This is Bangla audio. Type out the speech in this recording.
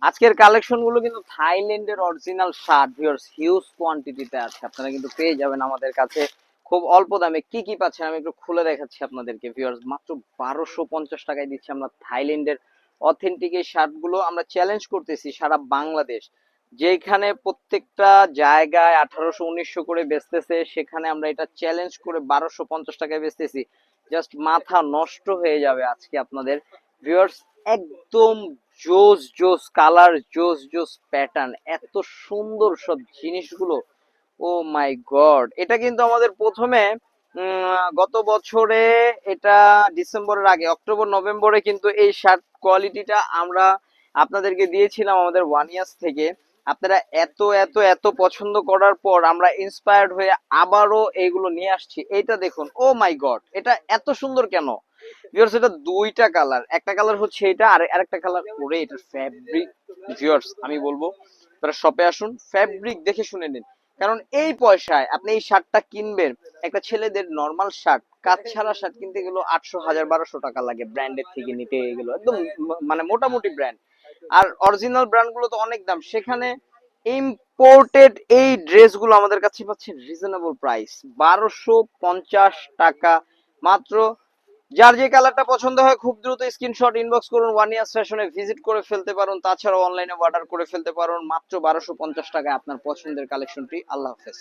আজকের কালেকশন গুলো কিন্তু থাইল্যান্ডের অরিজিনাল শার্ট ভিউয়ার্স, হিউজ কোয়ান্টিটিতে আছে, আপনারা কিন্তু পেয়ে যাবেন আমাদের কাছে খুব অল্প দামে। কি কি পাচ্ছেন আমি একটু খুলে দেখাচ্ছি আপনাদেরকে ভিউয়ার্স। মাত্র 1250 টাকায় দিচ্ছি আমরা থাইল্যান্ডের অথেন্টিক এই শার্ট গুলো। আমরা চ্যালেঞ্জ করতেছি সারা বাংলাদেশ, যেখানে প্রত্যেকটা জায়গায় 1800 1900 করে বেচতেছে, সেখানে আমরা এটা চ্যালেঞ্জ করে 1250 টাকায় বেচতেছি। জাস্ট মাথা নষ্ট হয়ে যাবে আজকে আপনাদের ভিউয়ার্স। একদম জোস জোস কালার, জোস জোস প্যাটার্ন, এত সুন্দর সব জিনিসগুলো। ও মাই গড, এটা কিন্তু আমাদের প্রথমে গত বছরে, এটা ডিসেম্বরের আগে অক্টোবর নভেম্বরে কিন্তু এই শার্ট কোয়ালিটিটা আমরা আপনাদেরকে দিয়েছিলাম আমাদের ওয়ান ইয়ার্স থেকে। আপনারা এত এত এত পছন্দ করার পর আমরা ইন্সপায়ার্ড হয়ে আবারও এইগুলো নিয়ে আসছি। এইটা দেখুন, ও মাই গড, এটা এত সুন্দর কেন ভিউয়ার্স। এটা দুইটা কালার, একটা কালার হচ্ছে এটা আর আরেকটা কালার করে এটার ফ্যাব্রিক। ভিউয়ার্স আমি বলবো তারা শপে আসুন, ফ্যাব্রিক দেখে শুনে নিন। কারণ এই পয়সায় আপনি এই শার্টটা কিনবেন, একটা ছেলেদের নর্মাল শার্ট, কাজ ছাড়া শার্ট কিনতে গেলে 800 1000 1200 টাকা লাগে ব্র্যান্ডের থেকে নিতে গেলে, একদম মানে মোটামুটি ব্র্যান্ড। আর অরিজিনাল ব্র্যান্ড গুলো তো অনেক দাম, সেখানে ইম্পোর্টেড এই ড্রেসগুলো আমাদের কাছে পাচ্ছেন রিজনেবল প্রাইস 1250 টাকা মাত্র। যার যে কালারটা পছন্দ হয় খুব দ্রুত স্ক্রিনশট ইনবক্স করুন, ওয়ান ইয়ার ফ্যাশনে ভিজিট করে ফেলতে পারুন, তাছাড়াও অনলাইনে অর্ডার করে ফেলতে পারুন মাত্র 1250 টাকায় আপনার পছন্দের কালেকশনটি। আল্লাহ হাফেজ।